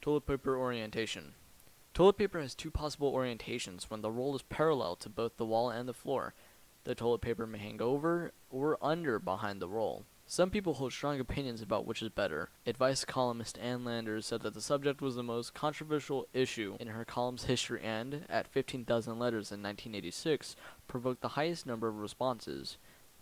Toilet paper orientation. Toilet paper has two possible orientations when the roll is parallel to both the wall and the floor. The toilet paper may hang over or under behind the roll. Some people hold strong opinions about which is better. Advice columnist Ann Landers said that the subject was the most controversial issue in her column's history and, at 15,000 letters in 1986, provoked the highest number of responses.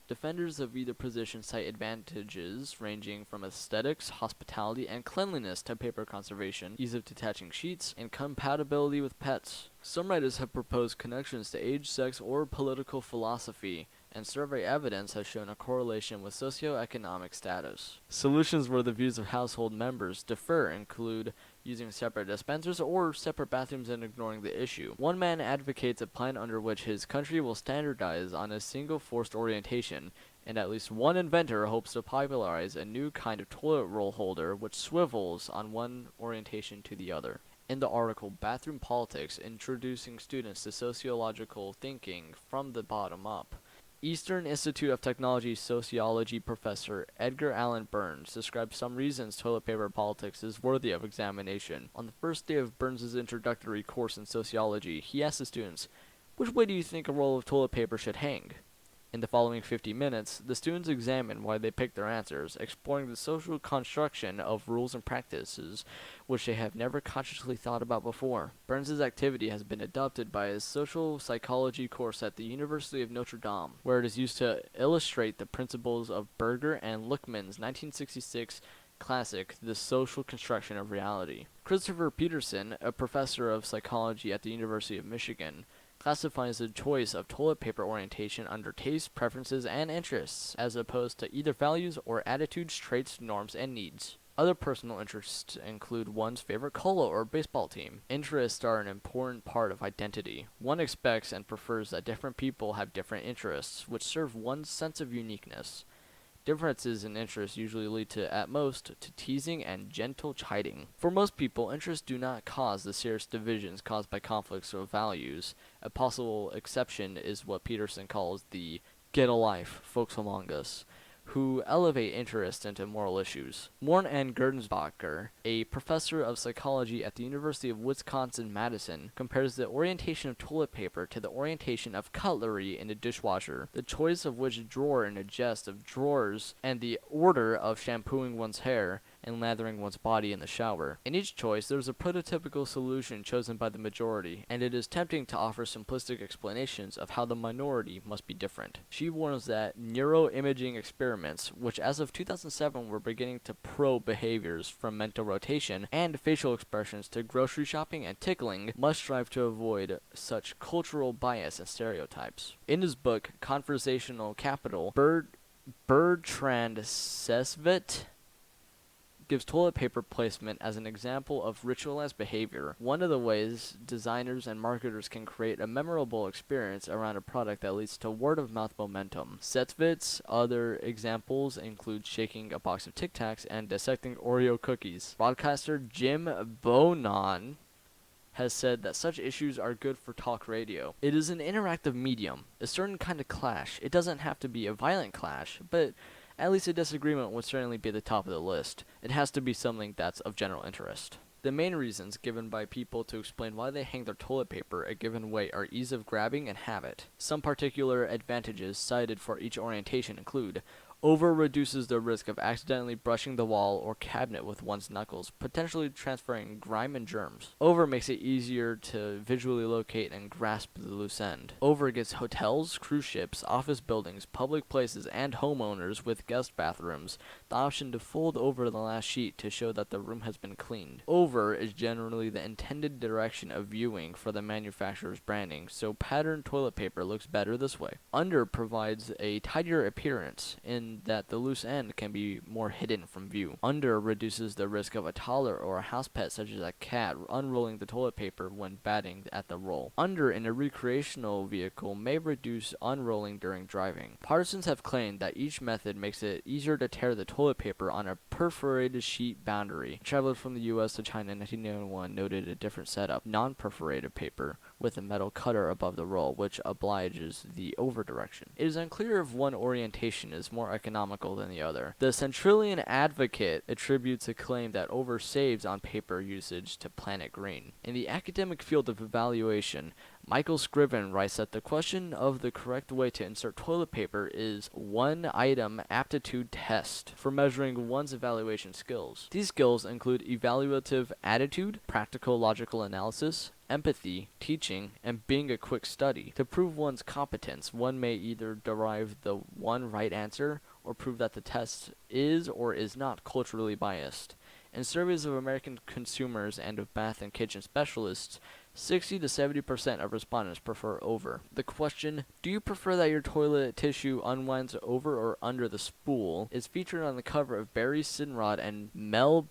Defenders of either position cite advantages ranging from aesthetics, hospitality, and cleanliness to paper conservation, ease of detaching sheets, and compatibility with pets. Some writers have proposed connections to age, sex, or political philosophy, and survey evidence has shown a correlation with socioeconomic status. Solutions where the views of household members differ include using separate dispensers or separate bathrooms and ignoring the issue. One man advocates a plan under which his country will standardize on a single forced orientation, and at least one inventor hopes to popularize a new kind of toilet roll holder which swivels on one orientation to the other. In the article Bathroom Politics, introducing students to sociological thinking from the bottom up, Eastern Institute of Technology sociology professor Edgar Allan Burns describes some reasons toilet paper politics is worthy of examination. On the first day of Burns's introductory course in sociology, he asked the students, "Which way do you think a roll of toilet paper should hang?" In the following 50 minutes, the students examined why they picked their answers, exploring the social construction of rules and practices which they have never consciously thought about before. Burns's activity has been adopted by his social psychology course at the University of Notre Dame, where it is used to illustrate the principles of Berger and Luckman's 1966 classic, The Social Construction of Reality. Christopher Peterson, a professor of psychology at the University of Michigan, classifies the choice of toilet paper orientation under tastes, preferences, and interests, as opposed to either values or attitudes, traits, norms, and needs. Other personal interests include one's favorite cola or baseball team. Interests are an important part of identity. One expects and prefers that different people have different interests, which serve one's sense of uniqueness. Differences in interests usually lead to, at most, to teasing and gentle chiding. For most people, interests do not cause the serious divisions caused by conflicts of values. A possible exception is what Peterson calls the get-a-life folks among us, who elevate interest into moral issues. Morn and Gernsbacher, a professor of psychology at the University of Wisconsin-Madison, compares the orientation of toilet paper to the orientation of cutlery in a dishwasher, the choice of which drawer in a chest of drawers, and the order of shampooing one's hair and lathering one's body in the shower. In each choice, there is a prototypical solution chosen by the majority, and it is tempting to offer simplistic explanations of how the minority must be different. She warns that neuroimaging experiments, which as of 2007 were beginning to probe behaviors from mental rotation and facial expressions to grocery shopping and tickling, must strive to avoid such cultural bias and stereotypes. In his book, Conversational Capital, Bertrand Sesvet gives toilet paper placement as an example of ritualized behavior. One of the ways designers and marketers can create a memorable experience around a product that leads to word-of-mouth momentum. Setvit's other examples include shaking a box of Tic Tacs and dissecting Oreo cookies. Broadcaster Jim Bonan has said that such issues are good for talk radio. It is an interactive medium, a certain kind of clash. It doesn't have to be a violent clash, but at least a disagreement would certainly be at the top of the list. It has to be something that's of general interest. The main reasons given by people to explain why they hang their toilet paper a given way are ease of grabbing and habit. Some particular advantages cited for each orientation include: over reduces the risk of accidentally brushing the wall or cabinet with one's knuckles, potentially transferring grime and germs. Over makes it easier to visually locate and grasp the loose end. Over gives hotels, cruise ships, office buildings, public places, and homeowners with guest bathrooms the option to fold over the last sheet to show that the room has been cleaned. Over is generally the intended direction of viewing for the manufacturer's branding, so patterned toilet paper looks better this way. Under provides a tidier appearance in that the loose end can be more hidden from view. Under reduces the risk of a toddler or a house pet such as a cat unrolling the toilet paper when batting at the roll. Under in a recreational vehicle may reduce unrolling during driving. Partisans have claimed that each method makes it easier to tear the toilet paper on a perforated sheet boundary. A traveler from the US to China in 1991 noted a different setup, non-perforated paper with a metal cutter above the roll, which obliges the over direction. It is unclear if one orientation is more economical than the other. The Centrillion Advocate attributes a claim that over saves on paper usage to Planet Green. In the academic field of evaluation, Michael Scriven writes that the question of the correct way to insert toilet paper is one-item aptitude test for measuring one's evaluation skills. These skills include evaluative attitude, practical logical analysis, empathy, teaching, and being a quick study. To prove one's competence, one may either derive the one right answer or prove that the test is or is not culturally biased. In surveys of American consumers and of bath and kitchen specialists, 60 to 70% of respondents prefer over. The question, do you prefer that your toilet tissue unwinds over or under the spool, is featured on the cover of Barry Sinrod and Mel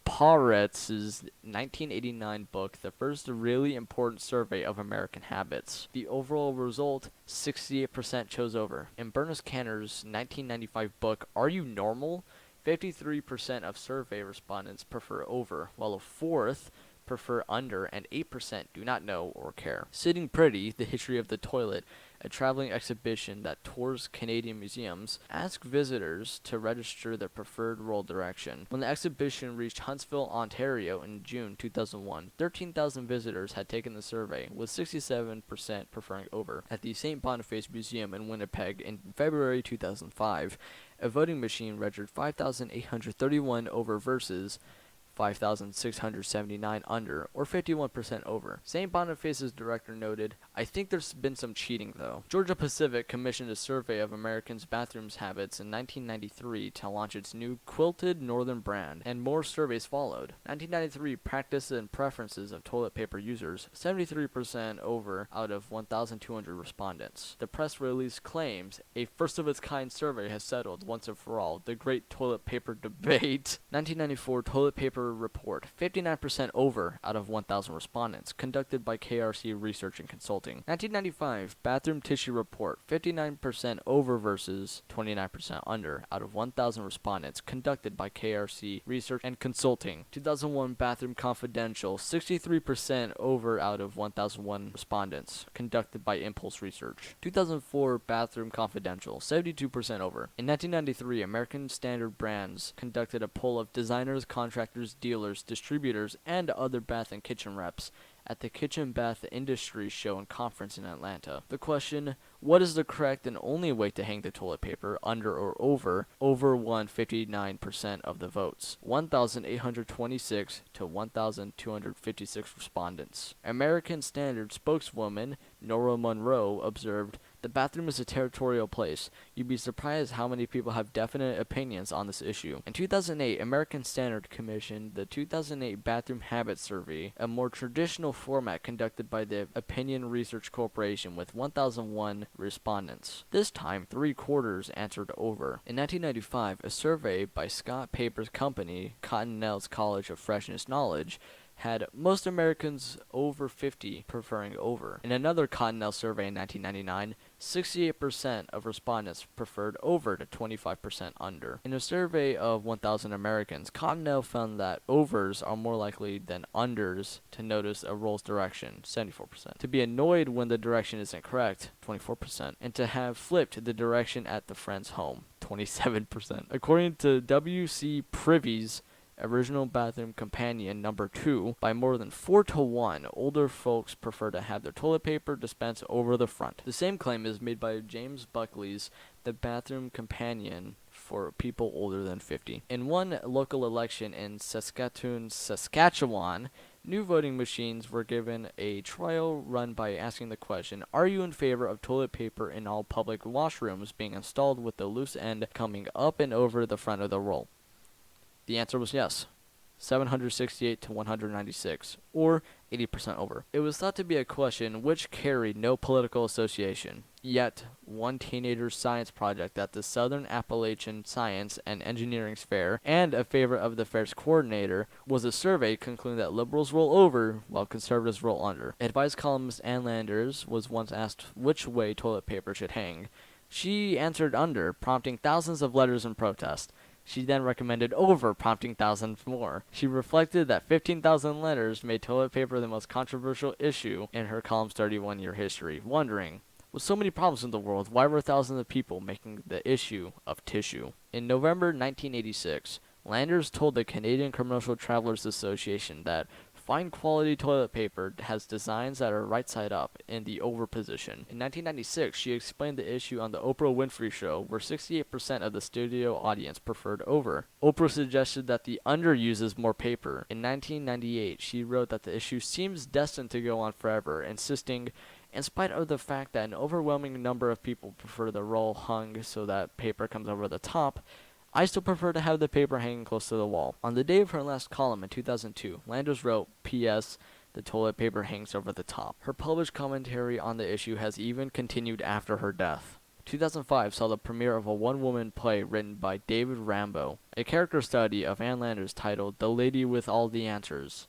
Pauretz's 1989 book, The First Really Important Survey of American Habits. The overall result, 68% chose over. In Bernice Canner's 1995 book, Are You Normal?, 53% of survey respondents prefer over, while a fourth prefer under, and 8% do not know or care. Sitting Pretty, The History of the Toilet, a traveling exhibition that tours Canadian museums, asked visitors to register their preferred roll direction. When the exhibition reached Huntsville, Ontario in June 2001, 13,000 visitors had taken the survey, with 67% preferring over. At the St. Boniface Museum in Winnipeg in February 2005, a voting machine registered 5,831 over versus 5,679 under, or 51% over. St. Boniface's director noted, I think there's been some cheating though. Georgia Pacific commissioned a survey of Americans' bathrooms habits in 1993 to launch its new Quilted Northern brand, and more surveys followed. 1993 practice and preferences of toilet paper users, 73% over out of 1,200 respondents. The press release claims, a first-of-its-kind survey has settled once and for all the great toilet paper debate. 1994 toilet paper report, 59% over out of 1,000 respondents, conducted by KRC Research and Consulting. 1995 bathroom tissue report, 59% over versus 29% under out of 1,000 respondents, conducted by KRC Research and Consulting. 2001 bathroom confidential, 63% over out of 1,001 respondents, conducted by Impulse Research. 2004 bathroom confidential, 72% over. In 1993, American Standard Brands conducted a poll of designers, contractors, dealers, distributors, and other bath and kitchen reps at the Kitchen Bath Industry Show and Conference in Atlanta. The question, what is the correct and only way to hang the toilet paper, under or over, won 59% of the votes, 1,826 to 1,256 respondents. American Standard spokeswoman Nora Monroe observed, the bathroom is a territorial place. You'd be surprised how many people have definite opinions on this issue. In 2008, American Standard commissioned the 2008 Bathroom Habit Survey, a more traditional format conducted by the Opinion Research Corporation with 1,001 respondents. This time, 3/4 answered over. In 1995, a survey by Scott Paper's company, Cottonelle's College of Freshness Knowledge, had most Americans over 50 preferring over. In another Cottonelle survey in 1999, 68% of respondents preferred over to 25% under. In a survey of 1,000 Americans, Cottonelle found that overs are more likely than unders to notice a roll's direction, 74%, to be annoyed when the direction isn't correct, 24%, and to have flipped the direction at the friend's home, 27%. According to W.C. Privy's Original Bathroom Companion number 2, by more than 4-1, older folks prefer to have their toilet paper dispensed over the front. The same claim is made by James Buckley's The Bathroom Companion for people older than 50. In one local election in Saskatchewan, new voting machines were given a trial run by asking the question, are you in favor of toilet paper in all public washrooms being installed with the loose end coming up and over the front of the roll? The answer was yes, 768 to 196, or 80% over. It was thought to be a question which carried no political association. Yet, one teenager's science project at the Southern Appalachian Science and Engineering Fair, and a favorite of the fair's coordinator, was a survey concluding that liberals roll over while conservatives roll under. Advice columnist Ann Landers was once asked which way toilet paper should hang. She answered under, prompting thousands of letters in protest. She then recommended over, prompting thousands more. She reflected that 15,000 letters made toilet paper the most controversial issue in her column's 31-year history, wondering, With so many problems in the world, why were thousands of people making the issue of tissue? In November 1986, Landers told the Canadian Commercial Travelers Association that fine quality toilet paper has designs that are right side up in the over position. In 1996, she explained the issue on the Oprah Winfrey Show, where 68% of the studio audience preferred over. Oprah suggested that the under uses more paper. In 1998, she wrote that the issue seems destined to go on forever, insisting, in spite of the fact that an overwhelming number of people prefer the roll hung so that paper comes over the top, I still prefer to have the paper hanging close to the wall. On the day of her last column in 2002, Landers wrote, P.S. The toilet paper hangs over the top. Her published commentary on the issue has even continued after her death. 2005 saw the premiere of a one-woman play written by David Rambo, a character study of Ann Landers titled The Lady with All the Answers.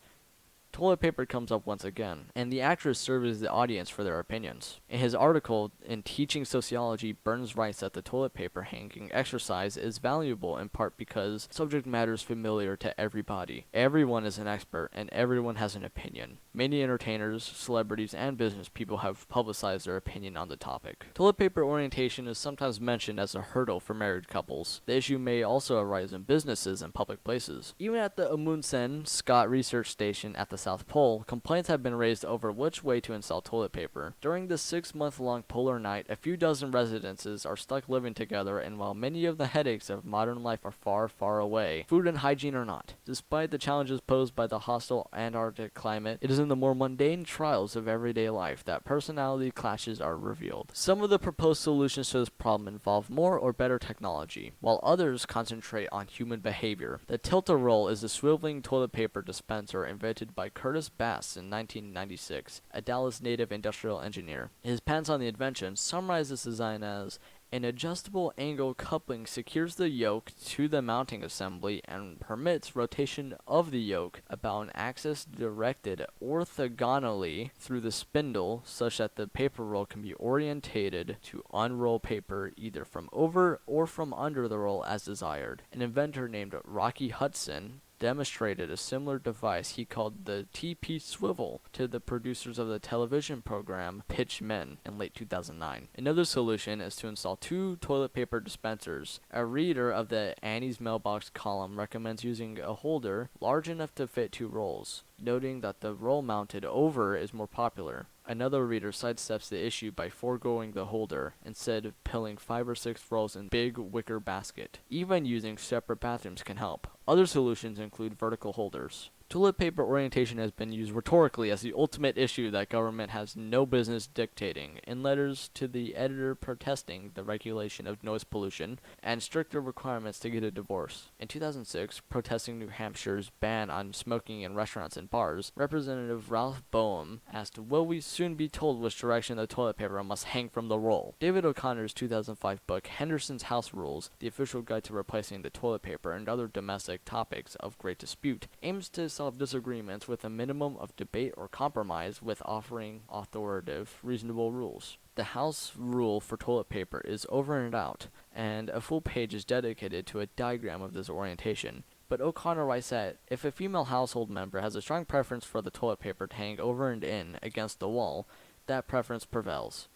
Toilet paper comes up once again, and the actress serves the audience for their opinions. In his article, in Teaching Sociology, Burns writes that the toilet paper hanging exercise is valuable in part because subject matter is familiar to everybody. Everyone is an expert, and everyone has an opinion. Many entertainers, celebrities, and business people have publicized their opinion on the topic. Toilet paper orientation is sometimes mentioned as a hurdle for married couples. The issue may also arise in businesses and public places. Even at the Amundsen Scott Research Station at the South Pole, complaints have been raised over which way to install toilet paper. During the 6-month-long polar night, a few dozen residences are stuck living together, and while many of the headaches of modern life are far, far away, food and hygiene are not. Despite the challenges posed by the hostile Antarctic climate, it is in the more mundane trials of everyday life that personality clashes are revealed. Some of the proposed solutions to this problem involve more or better technology, while others concentrate on human behavior. The Tilta Roll is a swiveling toilet paper dispenser invented by Curtis Bass in 1996, a Dallas native industrial engineer. His patents on the invention summarize this design as an adjustable angle coupling secures the yoke to the mounting assembly and permits rotation of the yoke about an axis directed orthogonally through the spindle such that the paper roll can be orientated to unroll paper either from over or from under the roll as desired. An inventor named Rocky Hudson demonstrated a similar device he called the TP swivel to the producers of the television program Pitch Men in late 2009. Another solution is to install 2 toilet paper dispensers. A reader of the Annie's Mailbox column recommends using a holder large enough to fit 2 rolls, noting that the roll mounted over is more popular. Another reader sidesteps the issue by foregoing the holder, instead pilling 5 or 6 rolls in big wicker basket. Even using separate bathrooms can help. Other solutions include vertical holders. Toilet paper orientation has been used rhetorically as the ultimate issue that government has no business dictating, in letters to the editor protesting the regulation of noise pollution and stricter requirements to get a divorce. In 2006, protesting New Hampshire's ban on smoking in restaurants and bars, Representative Ralph Boehm asked, "Will we soon be told which direction the toilet paper must hang from the roll?" David O'Connor's 2005 book, Henderson's House Rules, The Official Guide to Replacing the Toilet Paper and Other Domestic Topics of Great Dispute, aims to solve disagreements with a minimum of debate or compromise with offering authoritative, reasonable rules. The house rule for toilet paper is over and out, and a full page is dedicated to a diagram of this orientation. But O'Connor writes that if a female household member has a strong preference for the toilet paper to hang over and in against the wall, that preference prevails.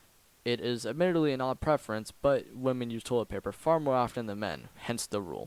It is admittedly an odd preference, but women use toilet paper far more often than men, hence the rule.